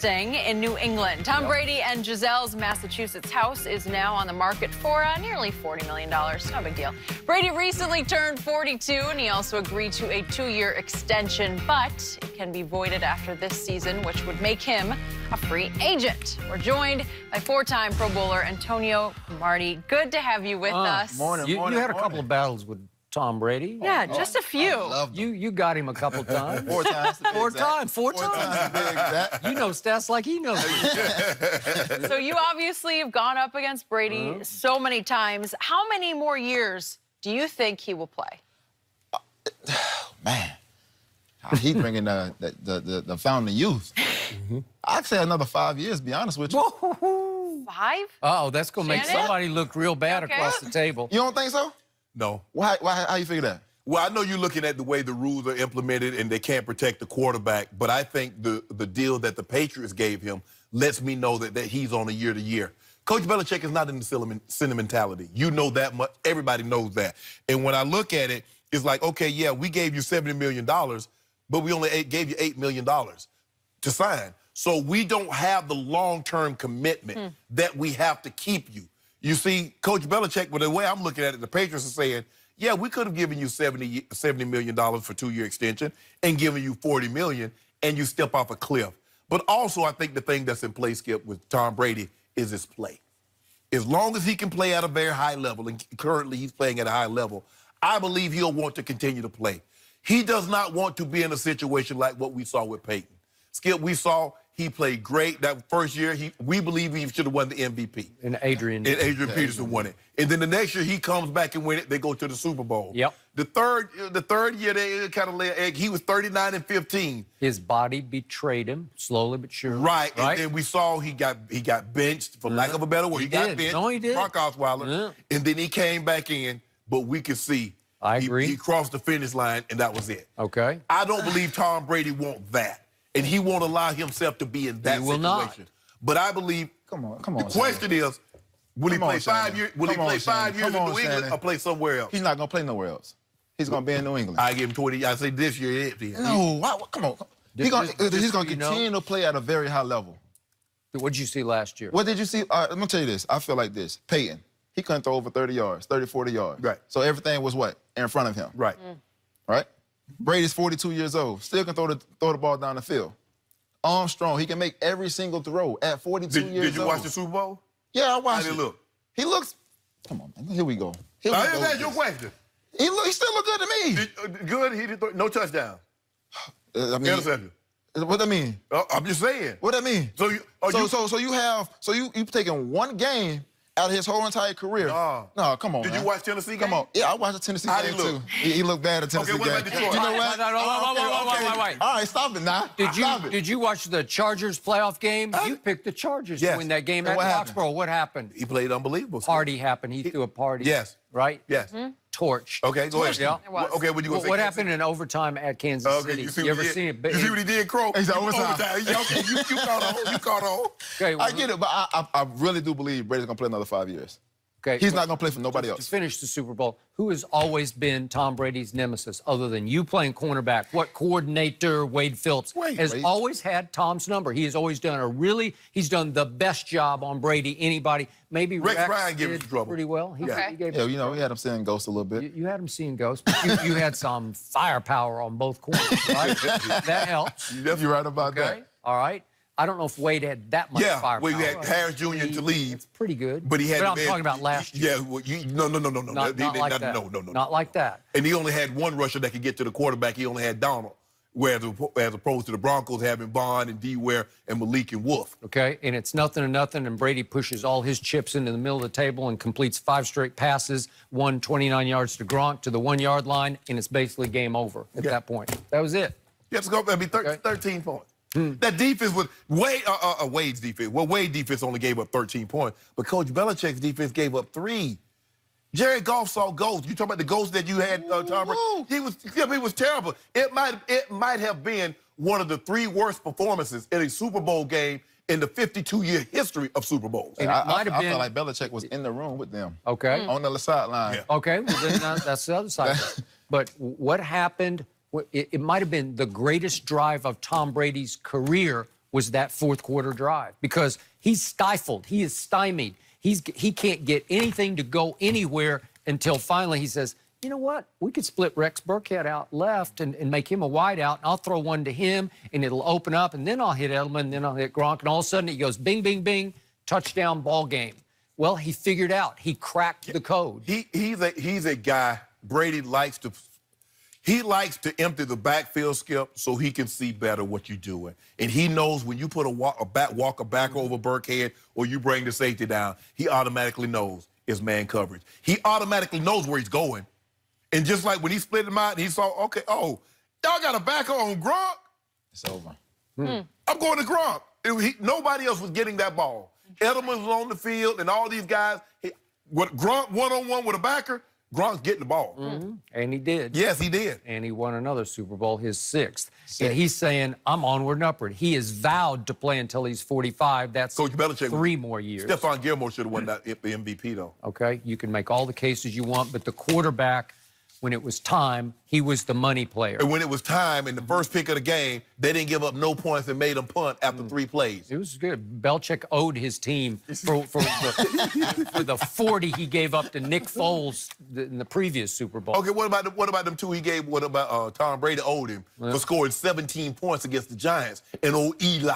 interesting in New England. Tom Brady and Gisele's Massachusetts house is now on the market for nearly $40 million. No big deal. Brady recently turned 42, and he also agreed to a 2-year extension, but it can be voided after this season, which would make him a free agent. We're joined by 4-time Pro Bowler Antonio Cromartie. Good to have you with us. Morning, you had a couple of battles with Tom Brady. Yeah, just a few. You got him a couple times. 4 times. Four times. You know stats like he knows. So you obviously have gone up against Brady so many times. How many more years do you think he will play? Man, he's bringing the fountain of youth. I'd say another 5 years, be honest with you. 5? Oh, that's going to make Shannon? somebody look real bad across the table. You don't think so? No. Why, how you figure that? Well, I know you're looking at the way the rules are implemented and they can't protect the quarterback, but I think the deal that the Patriots gave him lets me know that he's on a year-to-year. Coach Belichick is not in the sentimentality. You know that much. Everybody knows that. And when I look at it, it's like, okay, yeah, we gave you $70 million, but we only gave you $8 million to sign. So we don't have the long-term commitment that we have to keep you. You see, Coach Belichick, well, the way I'm looking at it, the Patriots are saying, yeah, we could have given you $70 million for 2-year extension and given you $40 million, and you step off a cliff. But also, I think the thing that's in play, Skip, with Tom Brady is his play. As long as he can play at a very high level, and currently he's playing at a high level, I believe he'll want to continue to play. He does not want to be in a situation like what we saw with Peyton. Skip, we saw he played great that first year. We believe he should have won the MVP. And Adrian Peterson won it. And then the next year he comes back and win it. They go to the Super Bowl. Yep. The third year they kind of lay an egg. He was 39-15. His body betrayed him slowly but surely. Right. And then we saw he got benched, for lack of a better word. He got benched. No, he did. Mark Osweiler. And then he came back in, but we could see. I agree. He crossed the finish line, and that was it. Okay. I don't believe Tom Brady wants that. And he won't allow himself to be in that situation. Not. But I believe. Come on. The question is, will he play 5 years? Will he play 5 years in New England or play somewhere else? He's not going to play nowhere else. He's going to be in New England. I give him 20. I say this year. No, come on. He's going to continue to play at a very high level. What did you see last year? What did you see? I'm going to tell you this. I feel like this. Peyton, he couldn't throw over 30 yards, 30, 40 yards. Right. So everything was what? In front of him. Right. Right? Brady's 42 years old. Still can throw the ball down the field. Armstrong, he can make every single throw at 42 years old. Did you watch the Super Bowl? Yeah, I watched it. How did he look? He looks... Come on, man. Here we go. That's your question. He still look good to me. Good. He didn't throw no touchdown. I mean, Interception. What that mean? I'm just saying. What that mean? So you've taken one game out of his whole entire career. No, come on, Did you watch Tennessee game? Come on. Yeah, I watched the Tennessee game, too. He looked bad at Tennessee game. Okay, what about Detroit? You know what? Wait. All right, stop it now. Did you watch the Chargers playoff game? You picked the Chargers to win that game at Foxborough. What happened? He played unbelievable. Party happened. He threw a party. Yes. Right? Yes. Torched. Okay, go ahead. Yeah. Okay, what you gonna say? What happened in overtime at Kansas City? You ever seen it? You see what he did, Crow? He said overtime. Okay, you caught on. Okay, I get it, but I really do believe Brady's going to play another 5 years. Okay. He's not going to play for nobody else. To finish the Super Bowl, who has always been Tom Brady's nemesis other than you playing cornerback? What coordinator, Wade Phillips, has always had Tom's number? He has always done he's done the best job on Brady, anybody. Maybe Rex Ryan gave him did trouble. pretty well. He gave Yeah, you know, we had him seeing ghosts a little bit. You had him seeing ghosts, but you had some firepower on both corners, right? That helps. You're right about that. All right. I don't know if Wade had that much firepower. Well, you had Harris Jr. to leave. It's pretty good. But he had. But I'm talking about last year. Yeah, well, no. Not like that. No. Not like that. And he only had one rusher that could get to the quarterback. He only had Donald. Whereas as opposed to the Broncos having Bond and D. Ware and Malik and Wolf. Okay, and it's 0-0, and Brady pushes all his chips into the middle of the table and completes 5 straight passes, 29 yards to Gronk to the 1-yard line, and it's basically game over at that point. That was it. Yes, that'd be 13 points. That defense was Wade's defense. Well, Wade's defense only gave up 13 points, but Coach Belichick's defense gave up 3. Jared Goff saw ghosts. You talking about the ghosts that you had, Tom Brady? He was terrible. It might have been one of the 3 worst performances in a Super Bowl game in the 52-year history of Super Bowls. And I felt like Belichick was in the room with them. Okay. On the sideline. Yeah. Okay, well, then that's the other side. But what happened, it might have been the greatest drive of Tom Brady's career was that fourth quarter drive because he's stifled. He is stymied. He can't get anything to go anywhere until finally he says, you know what? We could split Rex Burkhead out left and make him a wide out. And I'll throw one to him, and it'll open up, and then I'll hit Edelman, and then I'll hit Gronk, and all of a sudden he goes bing, bing, bing, touchdown, ball game. Well, he figured out. He cracked the code. He's a guy, Brady likes to empty the backfield, Skip, so he can see better what you're doing. And he knows when you put a walker back over Burkhead or you bring the safety down, he automatically knows it's man coverage. He automatically knows where he's going. And just like when he split him out, he saw, okay, oh, y'all got a backer on Gronk? It's over. I'm going to Gronk. Nobody else was getting that ball. Edelman was on the field, and all these guys, Gronk one-on-one with a backer, Gronk's getting the ball. And he did. Yes, he did. And he won another Super Bowl, his sixth. And he's saying, I'm onward and upward. He is vowed to play until he's 45. That's Coach Belichick, 3 more years. Stephon Gilmore should have won that MVP, though. Okay, you can make all the cases you want, but the quarterback, when it was time, he was the money player. And when it was time, in the first pick of the game, they didn't give up no points and made them punt after 3 plays. It was good. Belichick owed his team for the 40 he gave up to Nick Foles in the previous Super Bowl. Okay, what about them 2 he gave? What about Tom Brady owed him for scoring 17 points against the Giants and old Eli?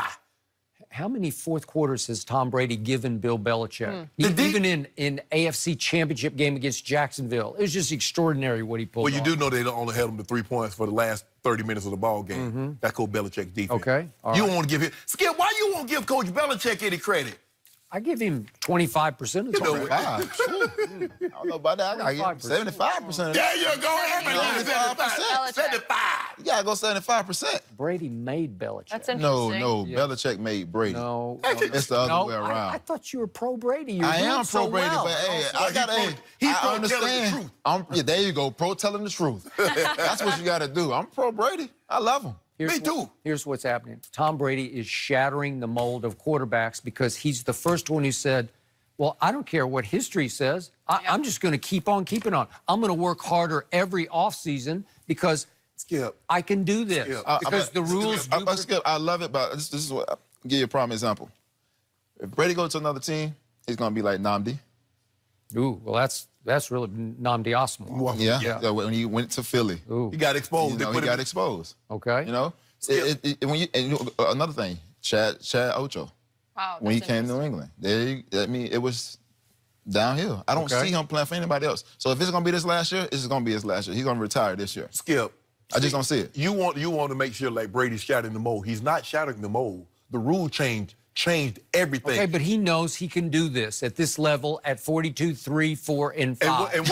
How many fourth quarters has Tom Brady given Bill Belichick? Even in AFC Championship game against Jacksonville, it was just extraordinary what he pulled Well, you off. do know they only held him to 3 points for the last 30 minutes of the ball game. That's Coach Belichick's defense. Okay, all you right. don't want to give him... Skip, why you won't give Coach Belichick any credit? I give him 25% of the credit. I don't know about that. I got to give 75%. There you go. Everybody give 75%. 75. You got to go 75%. Brady made Belichick. That's interesting. No. Belichick made Brady. No. It's the other way around. I thought you were pro-Brady. You're I doing am so pro-Brady, well. but hey, He's I understand. Yeah, there you go, pro-telling the truth. That's what you got to do. I'm pro-Brady. I love him. Me too. Here's what's happening. Tom Brady is shattering the mold of quarterbacks because he's the first one who said, well, I don't care what history says. I'm just going to keep on keeping on. I'm going to work harder every offseason because Skip, I can do this. Because the rules do... Skip, I love it, but this is what... I'll give you a prime example. If Brady goes to another team, he's going to be like Nnamdi. Ooh, well, that's really Nnamdi Asomugha. Yeah. When he went to Philly. Ooh. he got exposed. He got exposed. Okay. You know? Another thing, Chad Ocho. Wow, When he came to New England. It was downhill. I don't see him playing for anybody else. So if it's going to be this last year, it's going to be his last year. He's going to retire this year. Skip. I just don't see it. You want to make sure like Brady's shattering the mold. He's not shattering the mold. The rule changed everything. Okay, but he knows he can do this at this level at 42, 3, 4, and 5.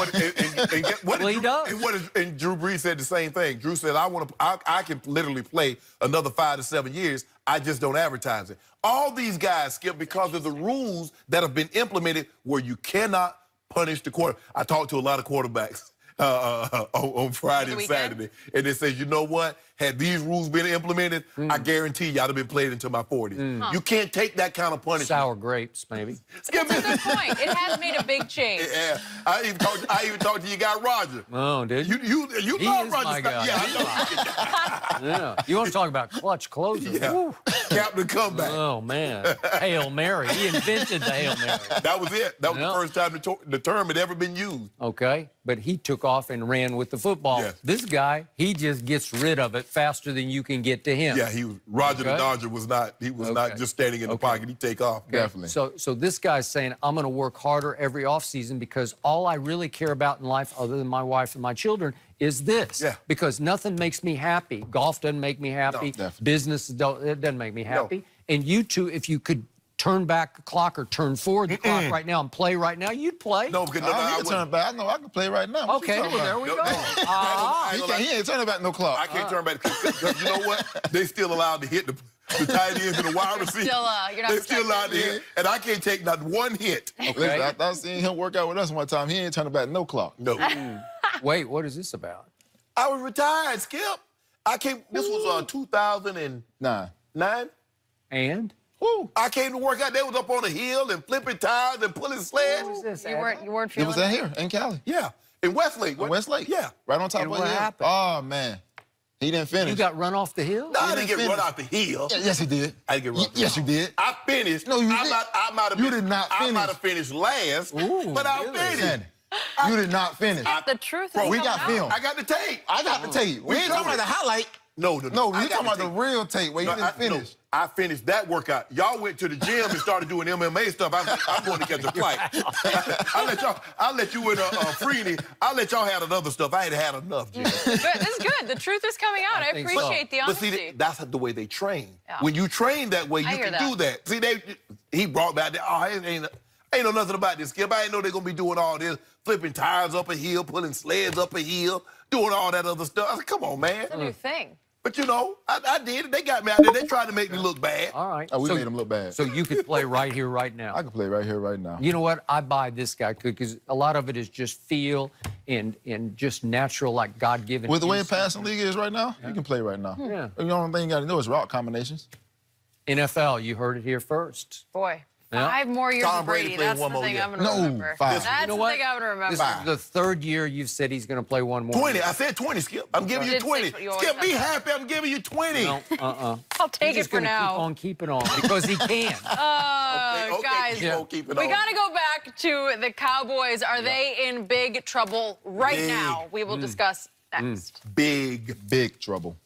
Well, he does. And Drew Brees said the same thing. Drew said, I can literally play another 5 to 7 years. I just don't advertise it. All these guys, Skip, because of the rules that have been implemented where you cannot punish the quarterback. I talked to a lot of quarterbacks on Friday and Saturday, and they said, you know what? Had these rules been implemented, I guarantee you I'd have been playing until my 40s. You can't take that kind of punishment. Sour grapes, maybe. That's a good point. It has made a big change. Yeah, I even talked to your guy Roger. Oh, did you? You He love is Roger. my guy. Yeah, I know. Yeah. You want to talk about clutch closer? Yeah. Captain comeback. Oh, man. Hail Mary. He invented the Hail Mary. That was it. That was the first time the term had ever been used. Okay, but he took off and ran with the football. Yes. This guy, he just gets rid of it faster than you can get to him. Yeah, Roger the Dodger was not just standing in the pocket. He'd take off. Definitely. So this guy's saying, I'm going to work harder every offseason because all I really care about in life, other than my wife and my children, is this. Yeah. Because nothing makes me happy. Golf doesn't make me happy. No, Business it doesn't make me happy. No. And you two, if you could turn back the clock or turn forward the clock right now and play right now, you'd play. No, because I can turn back. No, I can play right now. Okay, well, there we go. He ain't turning back no clock. I can't turn back because you know what? They still allowed to hit the tight ends and the wide receivers. They're still allowed to hit, and I can't take not one hit. Okay. Listen, I seen him work out with us one time. He ain't turning back no clock. No. Wait, what is this about? I was retired, Skip. This was 2009. And? Woo. I came to work out. They was up on the hill and flipping tires and pulling sleds. What is this? You weren't feeling It was out here in Cali. Yeah, in Westlake. In Westlake? Yeah. Right on top And of what it. happened? Oh, man. He didn't finish. You got run off the hill? No, I didn't get run off the hill. Yes, he did. I didn't get run off the Yes, hill. you did. I finished. No, you didn't. You did not I finish. might have finished last, but I finished. Shannon, you did not finish. The truth is Bro, we coming got out. film. I got the tape. I got the tape. We ain't talking about the highlight. No, No, we I got talking about the tape. real tape where you didn't finish. No, I finished that workout. Y'all went to the gym and started doing MMA stuff. I'm going to catch a flight. I'll let you in Freeney. I'll let y'all have another stuff. I ain't had enough, Jim. Good. This is good. The truth is coming out. I think so. appreciate the But honesty. see, that's the way they train. Yeah. When you train that way, you I hear can do that. See, he brought back that, ain't know nothing about this, Skip. I ain't know they're going to be doing all this, flipping tires up a hill, pulling sleds up a hill, doing all that other stuff. I said, come on, man. It's a new thing. But, you know, I did it. They got me out there. They tried to make me look bad. All right. Oh, we made him look bad. So you could play right here, right now. I can play right here, right now. You know what? I buy this guy because a lot of it is just feel and just natural, like God-given. With the way the instinct. passing league is right now, you can play right now. Yeah. The only thing you got to know is route combinations. NFL, you heard it here first. Boy. Yeah. 5 more years Tom of Brady Brady. playing That's one the more thing year. I'm going to No, remember. 5. That's You know the what? thing I'm going to This remember. is the 3rd year you've said he's going to play one more. 20. I said 20, Skip. I'm giving you did say 20. you always Skip, be said that. happy. I'm giving you 20. No, I'll take He's it just for gonna now. keep on keeping on because he can. Okay, guys, keep on keeping we on. got to go back to the Cowboys. Are they in big trouble right Big. now? We will discuss next. Big. Big trouble.